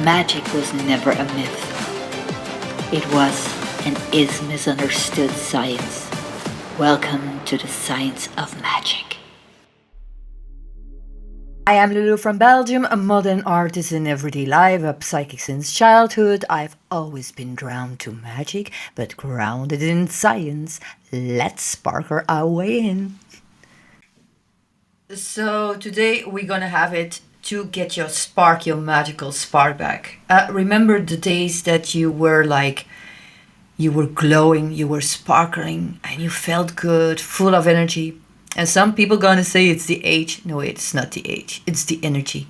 Magic was never a myth. It was and is misunderstood science. Welcome to the science of magic. I am Lulu from Belgium, a modern artist in everyday life, a psychic since childhood. I've always been drawn to magic, but grounded in science. Let's sparkle our way in. So today we're gonna have it to get your spark, your magical spark back. Remember the days that you were glowing, you were sparkling, and you felt good, full of energy. And some people gonna say it's the age. No, it's not the age. It's the energy,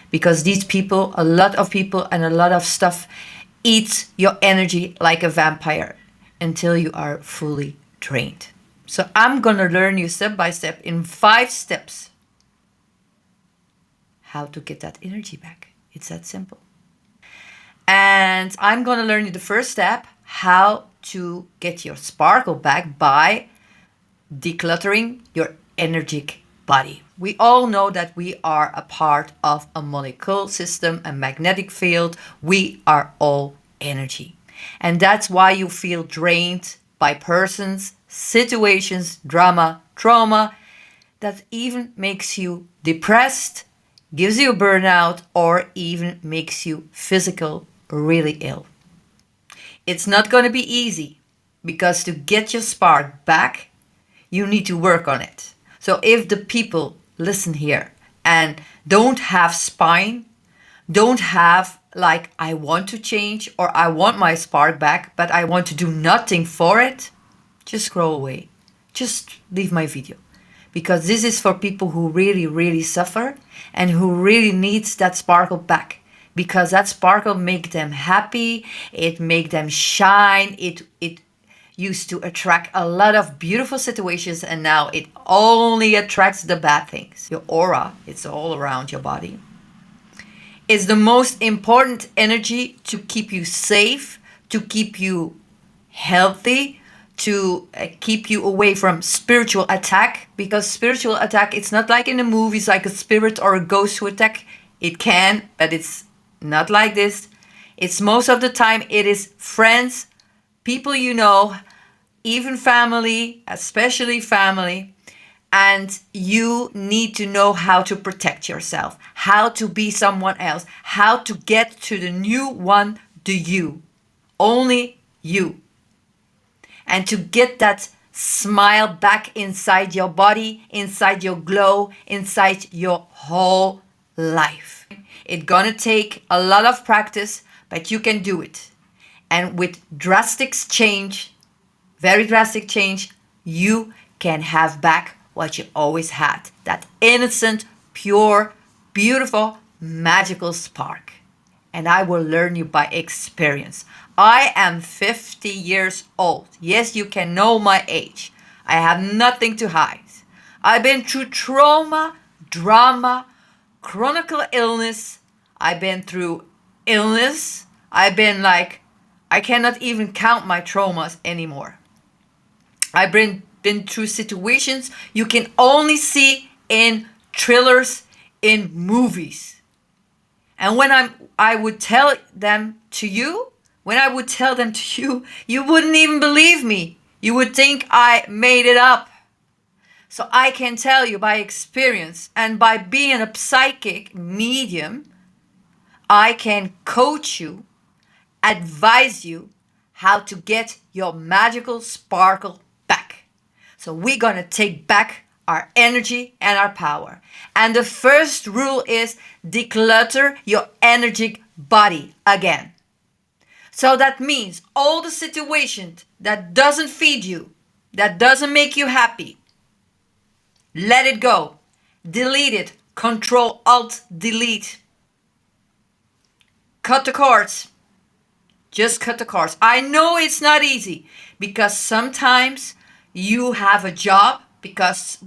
because these people, a lot of people, and a lot of stuff eats your energy like a vampire until you are fully drained. So I'm gonna learn you step by step in 5 steps how to get that energy back. It's that simple. And I'm gonna learn you the first step, how to get your sparkle back by decluttering your energetic body. We all know that we are a part of a molecule system, a magnetic field. We are all energy. And that's why you feel drained by persons, situations, drama, trauma that even makes you depressed, gives you a burnout, or even makes you physical really ill. It's not going to be easy, because to get your spark back, you need to work on it. So if the people listen here and don't have spine, don't have like, I want to change or I want my spark back, but I want to do nothing for it, just scroll away. Just leave my video. Because this is for people who really, really suffer and who really needs that sparkle back. Because that sparkle make them happy, it make them shine, it used to attract a lot of beautiful situations, and now it only attracts the bad things. Your aura, it's all around your body. It's the most important energy to keep you safe, to keep you healthy, to keep you away from spiritual attack. Because spiritual attack, it's not like in the movies, like a spirit or a ghost who attack. It can, but it's not like this. It's most of the time, it is friends, people you know, even family, especially family. And you need to know how to protect yourself, how to be someone else, how to get to the new one, the you, only you. And to get that smile back inside your body, inside your glow, inside your whole life. It's gonna take a lot of practice, but you can do it. And with drastic change, very drastic change, you can have back what you always had. That innocent, pure, beautiful, magical spark. And I will learn you by experience. I am 50 years old. Yes, you can know my age. I have nothing to hide. I've been through trauma, drama, chronic illness. I've been through illness. I've been like, I cannot even count my traumas anymore. I've been through situations you can only see in thrillers, in movies. And when I would tell them to you, you wouldn't even believe me. You would think I made it up. So I can tell you by experience, and by being a psychic medium, I can coach you, advise you how to get your magical sparkle back. So we're gonna take back our energy and our power. And the first rule is declutter your energetic body again. So that means all the situations that doesn't feed you, that doesn't make you happy, let it go. Delete it. Control Alt Delete. Cut the cords. Just cut the cords. I know it's not easy, because sometimes you have a job, because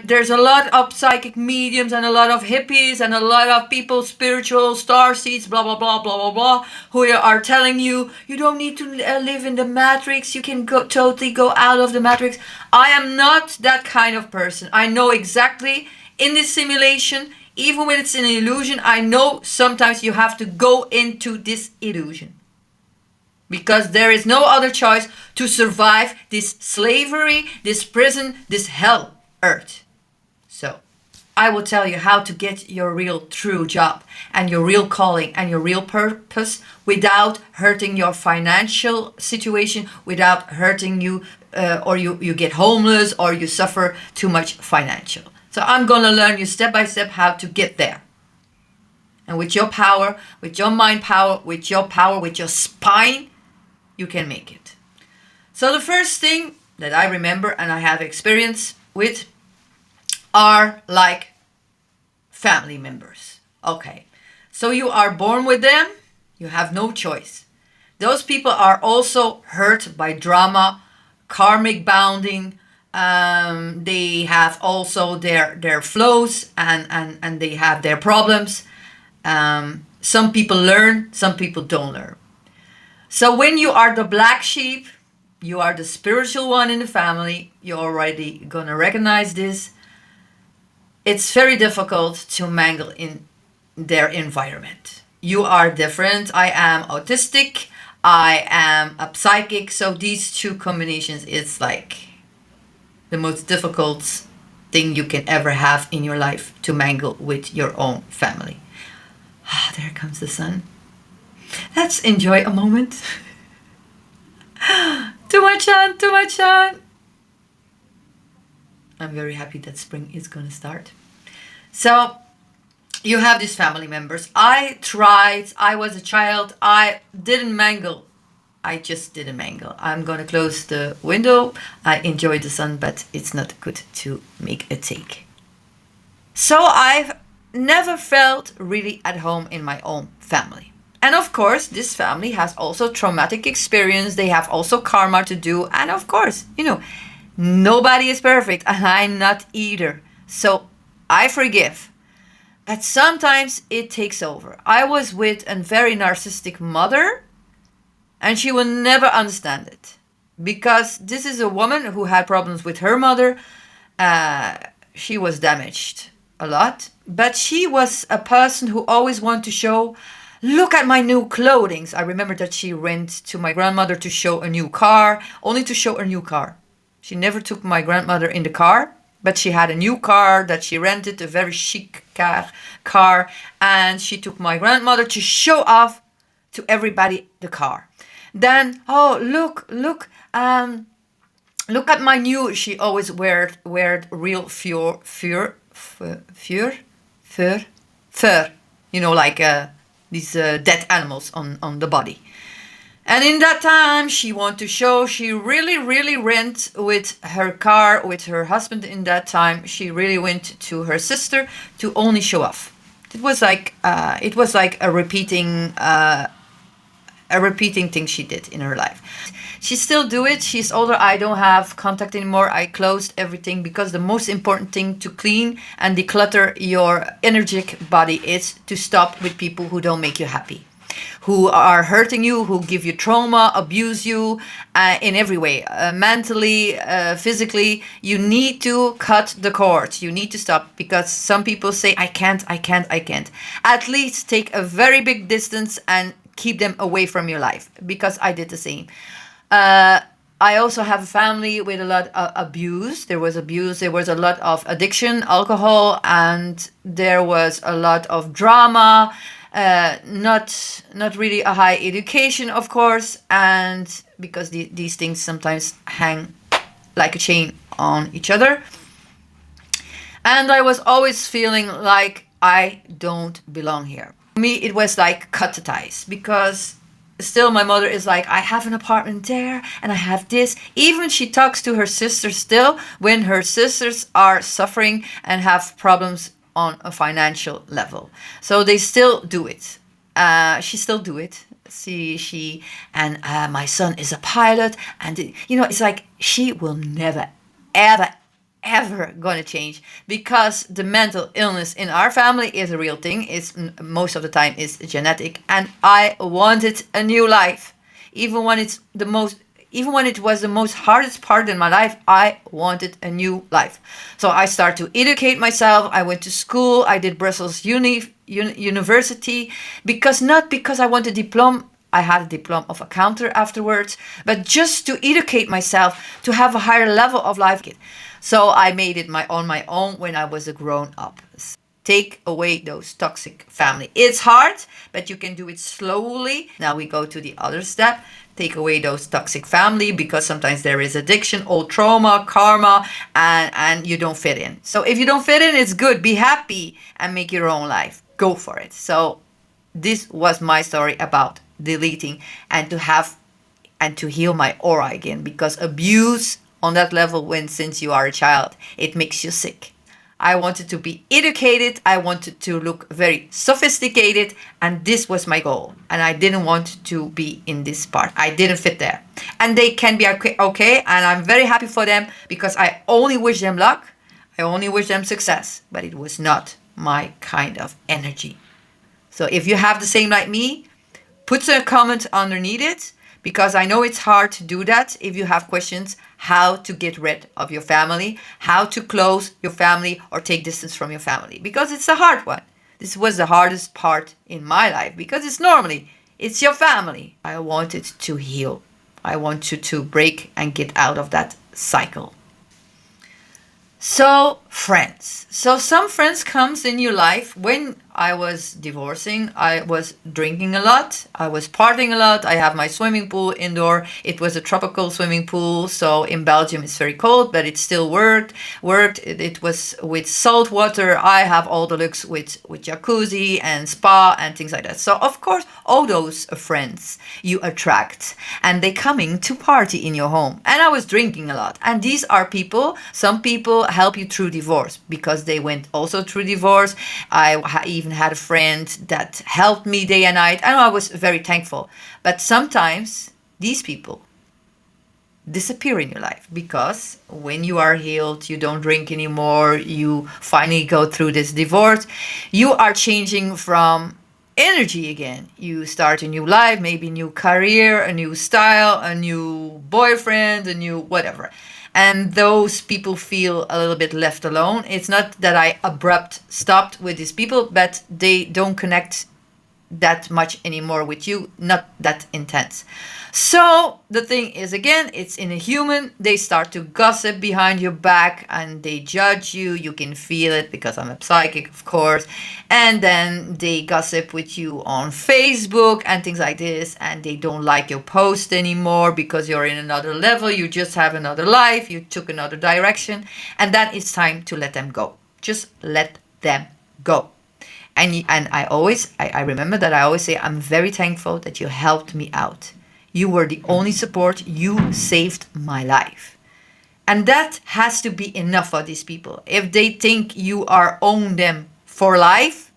there's a lot of psychic mediums and a lot of hippies and a lot of people, spiritual star seeds, blah blah blah blah blah blah, who are telling you you don't need to live in the matrix, you can totally go out of the matrix. I am not that kind of person. I know exactly, in this simulation, Even when it's an illusion, I know sometimes you have to go into this illusion. Because there is no other choice to survive this slavery, this prison, this hell earth. So, I will tell you how to get your real true job and your real calling and your real purpose without hurting your financial situation, without hurting you, or you get homeless or you suffer too much financial. So I'm gonna learn you step by step how to get there. And with your power, with your mind power, with your spine, you can make it. So the first thing that I remember and I have experience with are like family members. Okay, so you are born with them, you have no choice. Those people are also hurt by drama, karmic bounding. They have also their flows and they have their problems. Some people learn, some people don't learn. So when you are the black sheep, you are the spiritual one in the family, you're already gonna recognize this. It's very difficult to mingle in their environment. You are different. I am autistic. I am a psychic. So these two combinations, it's like the most difficult thing you can ever have in your life, to mingle with your own family. Ah, there comes the sun. Let's enjoy a moment. Too much sun, too much sun. I'm very happy that spring is gonna start. So you have these family members. I tried, I was a child, I didn't mingle. I just didn't mingle. I'm gonna close the window. I enjoy the sun, but it's not good to make a take. So I've never felt really at home in my own family. And of course, this family has also traumatic experience. They have also karma to do. And of course, nobody is perfect, and I'm not either. So I forgive. But sometimes it takes over. I was with a very narcissistic mother, and she will never understand it. Because this is a woman who had problems with her mother. She was damaged a lot. But she was a person who always wanted to show, look at my new clothing. I remember that she went to my grandmother to show a new car, only to show a new car. She never took my grandmother in the car, but she had a new car that she rented, a very chic car, and she took my grandmother to show off to everybody the car. Then, oh, look at my new, she always wear real fur, like these dead animals on the body. And in that time, she wanted to show, she really went with her car, with her husband in that time. She really went to her sister to only show off. It was like a repeating thing she did in her life. She still do it. She's older. I don't have contact anymore. I closed everything because the most important thing to clean and declutter your energetic body is to stop with people who don't make you happy, who are hurting you, who give you trauma, abuse you in every way, mentally, physically. You need to cut the cord. You need to stop, because some people say, I can't. At least take a very big distance and keep them away from your life, because I did the same. I also have a family with a lot of abuse. There was abuse. There was a lot of addiction, alcohol, and there was a lot of drama. Not really a high education, of course, and because these things sometimes hang like a chain on each other. And I was always feeling like I don't belong here. For me, it was like cut the ties, because still my mother is like, I have an apartment there and I have this. Even she talks to her sisters still when her sisters are suffering and have problems on a financial level. So they still do it. She still do it. My son is a pilot, and it's like she will never, ever gonna change, because the mental illness in our family is a real thing. It's most of the time is genetic, and I wanted a new life, even when it's the most. Even when it was the most hardest part in my life, I wanted a new life. So I started to educate myself. I went to school. I did Brussels University, not because I wanted a diploma. I had a diploma of accountant afterwards, but just to educate myself, to have a higher level of life. So I made it on my own when I was a grown up. Take away those toxic family. It's hard, but you can do it slowly. Now we go to the other step. Take away those toxic family, because sometimes there is addiction, old trauma, karma, and you don't fit in. So if you don't fit in, it's good. Be happy and make your own life. Go for it. So this was my story about deleting and to heal my aura again, because abuse on that level, when since you are a child, it makes you sick. I wanted to be educated. I wanted to look very sophisticated. And this was my goal. And I didn't want to be in this part. I didn't fit there. And they can be okay. And I'm very happy for them, because I only wish them luck. I only wish them success. But it was not my kind of energy. So if you have the same like me, put a comment underneath it, because I know it's hard to do that. If you have questions, how to get rid of your family, how to close your family or take distance from your family, because it's a hard one. This was the hardest part in my life, because it's your family. I wanted to heal. I wanted to break and get out of that cycle. So friends. So some friends comes in your life. When I was divorcing, I was drinking a lot. I was partying a lot. I have my swimming pool indoor. It was a tropical swimming pool. So in Belgium it's very cold, but it still worked. It was with salt water. I have all the looks with jacuzzi and spa and things like that. So of course, all those friends you attract, and they coming to party in your home. And I was drinking a lot. And these are people, some people help you through divorce, because they went also through divorce. I even had a friend that helped me day and night, and I was very thankful. But sometimes these people disappear in your life, because when you are healed, you don't drink anymore, you finally go through this divorce, you are changing from energy again. You start a new life, maybe new career, a new style, a new boyfriend, a new whatever. And those people feel a little bit left alone. It's not that I abrupt stopped with these people, but they don't connect that much anymore with you, not that intense. So the thing is, again, it's in a human. They start to gossip behind your back and they judge you. You can feel it, because I'm a psychic, of course. And then they gossip with you on Facebook and things like this, and they don't like your post anymore because you're in another level. You just have another life. You took another direction, and then it's time to let them go. Just let them go. And I remember that I always say, I'm very thankful that you helped me out. You were the only support. You saved my life. And that has to be enough for these people. If they think you are own them for life,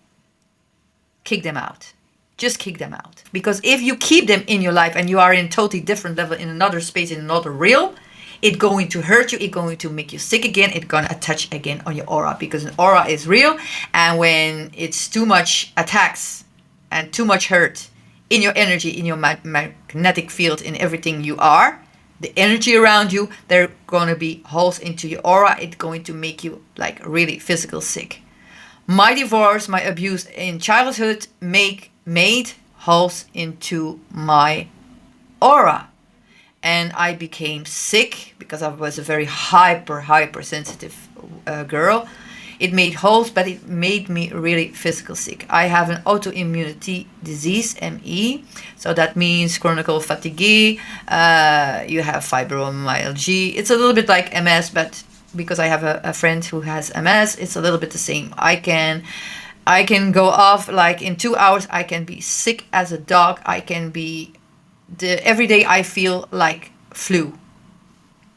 kick them out. Just kick them out. Because if you keep them in your life and you are in a totally different level, in another space, in another realm, it's going to hurt you. It's going to make you sick again. It's going to attach again on your aura, because an aura is real. And when it's too much attacks and too much hurt in your energy, in your magnetic field, in everything you are, the energy around you, there are going to be holes into your aura. It's going to make you like really physical sick. My divorce, my abuse in childhood made holes into my aura. And I became sick because I was a very hyper sensitive girl. It made holes, but it made me really physical sick. I have an autoimmunity disease, ME. So that means chronic fatigue. You have fibromyalgia. It's a little bit like MS, but because I have a friend who has MS, it's a little bit the same. I can go off like in 2 hours. I can be sick as a dog. I can be every day I feel like flu.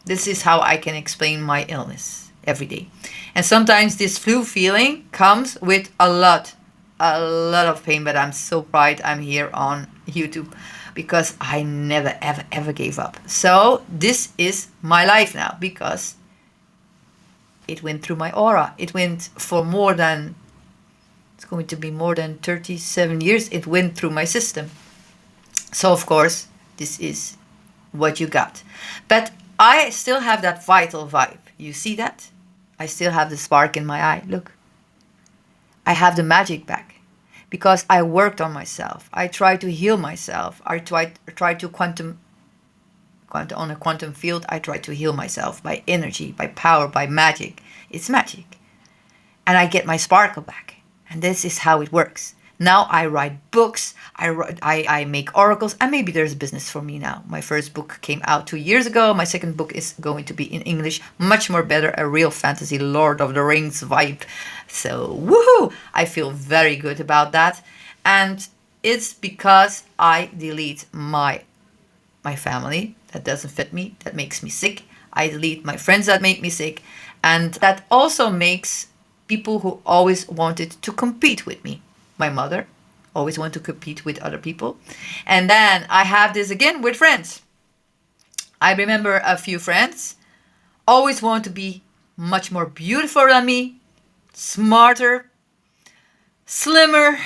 This is how I can explain my illness every day. And sometimes this flu feeling comes with a lot of pain, but I'm so proud I'm here on YouTube, because I never ever gave up. So this is my life now, because it went through my aura. It went for it's going to be more than 37 years. It went through my system. So of course, this is what you got. But I still have that vital vibe. You see that? I still have the spark in my eye. Look, I have the magic back because I worked on myself. I tried to heal myself. I tried to on a quantum field. I tried to heal myself by energy, by power, by magic. It's magic. And I get my sparkle back. And this is how it works. Now I write books, I make oracles, and maybe there's a business for me now. My first book came out 2 years ago. My second book is going to be in English, much more better, a real fantasy Lord of the Rings vibe. So, woohoo! I feel very good about that. And it's because I delete my family that doesn't fit me, that makes me sick. I delete my friends that make me sick. And that also makes people who always wanted to compete with me. My mother always wanted to compete with other people. And then I have this again with friends. I remember a few friends always want to be much more beautiful than me, smarter, slimmer,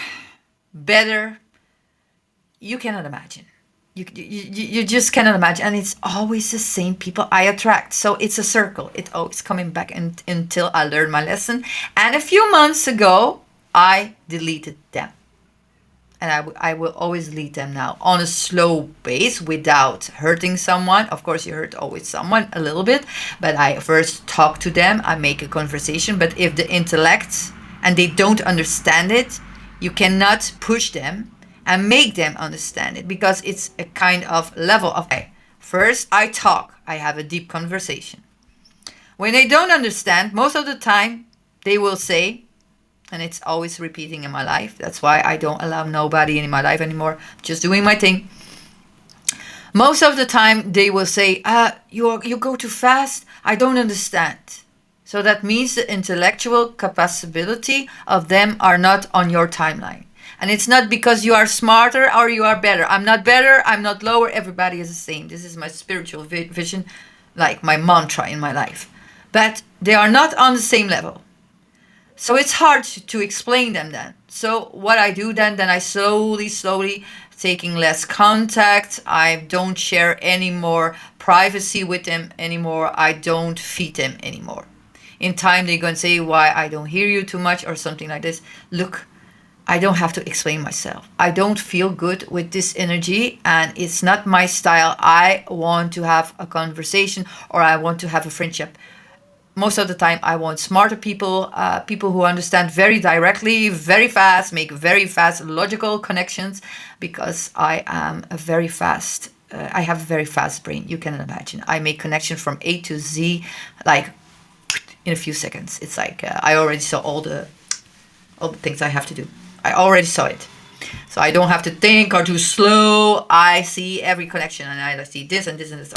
better. You cannot imagine. You just cannot imagine. And it's always the same people I attract. So it's a circle. It's always coming back until I learn my lesson. And a few months ago, I deleted them. And I will always delete them now on a slow pace without hurting someone. Of course, you hurt always someone a little bit. But I first talk to them. I make a conversation. But if the intellect and they don't understand it, you cannot push them and make them understand it, because it's a kind of level of, okay, first I talk, I have a deep conversation. When they don't understand, most of the time they will say, and it's always repeating in my life, that's why I don't allow nobody in my life anymore, just doing my thing. Most of the time they will say, you go too fast, I don't understand. So that means the intellectual capability of them are not on your timeline. And it's not because you are smarter or you are better. I'm not better, I'm not lower, everybody is the same. This is my spiritual vision, like my mantra in my life. But they are not on the same level. So it's hard to explain them then. So what I do then I slowly, taking less contact. I don't share any more privacy with them anymore. I don't feed them anymore. In time they're going to say why I don't hear you too much or something like this. Look, I don't have to explain myself. I don't feel good with this energy and it's not my style. I want to have a conversation or I want to have a friendship. Most of the time I want smarter people, people who understand very directly, very fast, make very fast logical connections, because I am a very fast, I have a very fast brain. You can imagine. I make connection from A to Z, like in a few seconds. It's like I already saw all the things I have to do. I already saw it. So I don't have to think or do slow. I see every connection and I see this and this and this.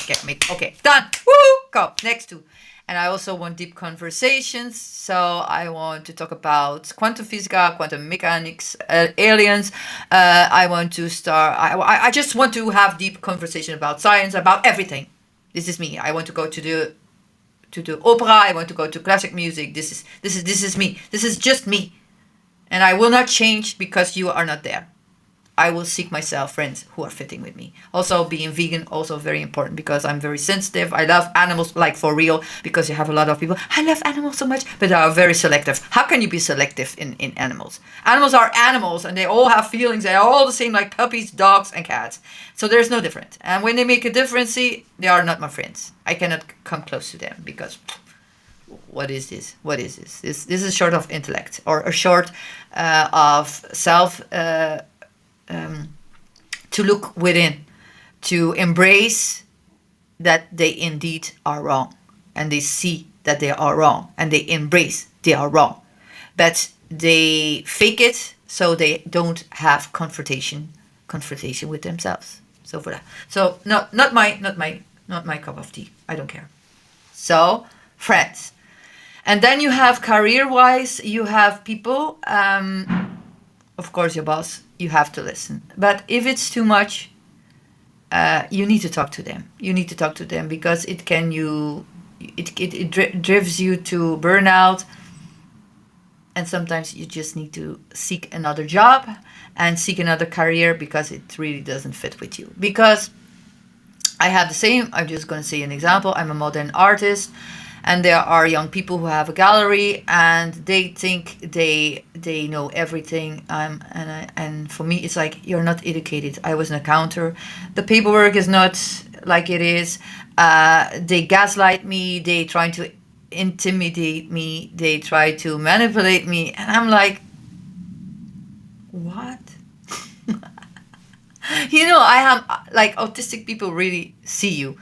Okay, done. Woo! Go. Next two. And I also want deep conversations. So I want to talk about quantum physics, quantum mechanics, aliens. I want to start. I just want to have deep conversation about science, about everything. This is me. I want to go to the opera. I want to go to classic music. This is me. This is just me. And I will not change because you are not there. I will seek myself friends who are fitting with me. Also, being vegan, also very important, because I'm very sensitive. I love animals, like for real, because you have a lot of people, I love animals so much, but they are very selective. How can you be selective in animals? Animals are animals and they all have feelings. They are all the same, like puppies, dogs, and cats. So there's no difference. And when they make a difference, they are not my friends. I cannot come close to them because what is this? What is this? This is short of intellect, or a short of self, to look within, to embrace that they indeed are wrong, and they see that they are wrong, and they embrace they are wrong, but they fake it so they don't have confrontation with themselves. So for that, so not my cup of tea. I don't care. So friends. And then you have career-wise, you have people, of course your boss, you have to listen. But if it's too much, you need to talk to them. You need to talk to them because it drives you to burnout. And sometimes you just need to seek another job and seek another career because it really doesn't fit with you. Because I have the same. I'm just going to say an example. I'm a modern artist, and there are young people who have a gallery, and they think they know everything. And for me, it's like, you're not educated. I was an accountant. The paperwork is not like it is. They gaslight me. They try to intimidate me. They try to manipulate me, and I'm like, what? I have, like, autistic people really see you.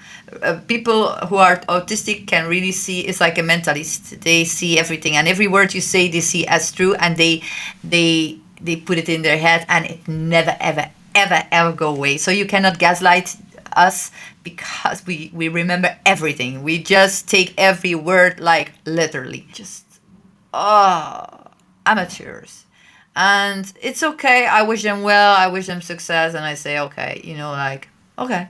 People who are autistic can really see. It's like a mentalist. They see everything, and every word you say, they see as true, and they put it in their head, and it never ever ever ever go away. So you cannot gaslight us, because we remember everything. We just take every word like literally. Just, oh, amateurs. And it's okay. I wish them well. I wish them success. And I say, okay, like, okay,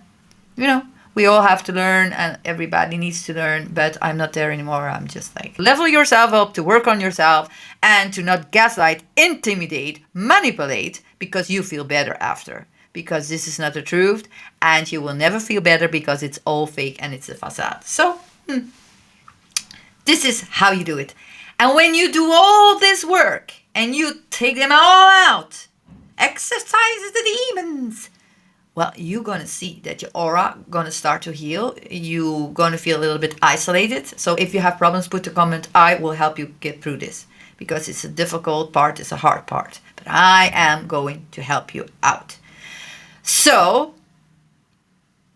you know, we all have to learn, and everybody needs to learn, but I'm not there anymore. I'm just like, level yourself up, to work on yourself, and to not gaslight, intimidate, manipulate, because you feel better after. Because this is not the truth, and you will never feel better, because it's all fake and it's a facade. So, this is how you do it. And when you do all this work and you take them all out, exercise the demons, well, you're going to see that your aura going to start to heal. You're going to feel a little bit isolated. So if you have problems, put a comment. I will help you get through this, because it's a difficult part. It's a hard part. But I am going to help you out. So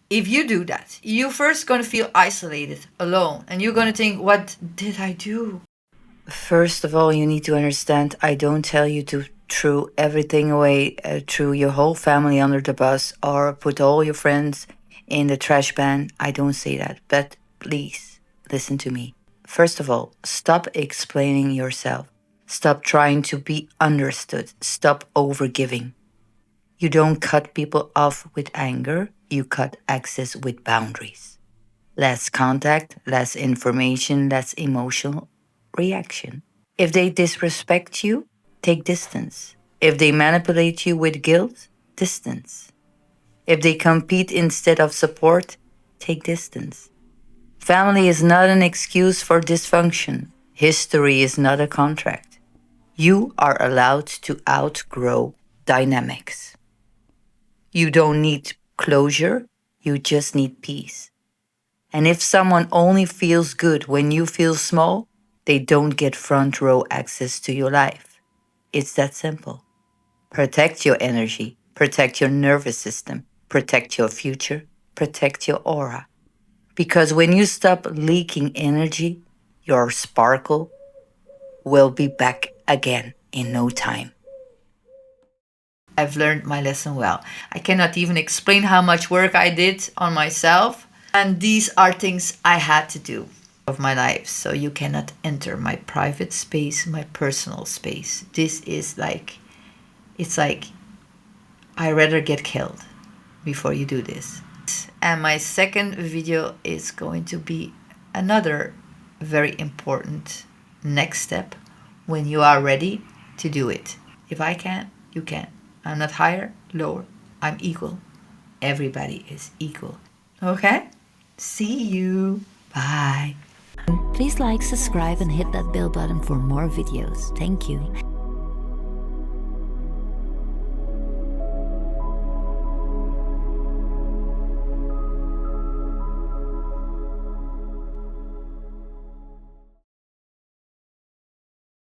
if you do that, you're first going to feel isolated, alone. And you're going to think, what did I do? First of all, you need to understand, I don't tell you to throw everything away, throw your whole family under the bus, or put all your friends in the trash bin. I don't say that. But please, listen to me. First of all, stop explaining yourself. Stop trying to be understood. Stop overgiving. You don't cut people off with anger. You cut access with boundaries. Less contact, less information, less emotional reaction. If they disrespect you, take distance. If they manipulate you with guilt, distance. If they compete instead of support, take distance. Family is not an excuse for dysfunction. History is not a contract. You are allowed to outgrow dynamics. You don't need closure, you just need peace. And if someone only feels good when you feel small, they don't get front row access to your life. It's that simple. Protect your energy, protect your nervous system, protect your future, protect your aura. Because when you stop leaking energy, your sparkle will be back again in no time. I've learned my lesson well. I cannot even explain how much work I did on myself. And these are things I had to do of my life. So you cannot enter my private space, my personal space. This is like, it's like, I rather get killed before you do this. And my second video is going to be another very important next step when you are ready to do it. If I can, you can. I'm not higher, lower. I'm equal. Everybody is equal. Okay? See you. Bye. Please like, subscribe, and hit that bell button for more videos. Thank you.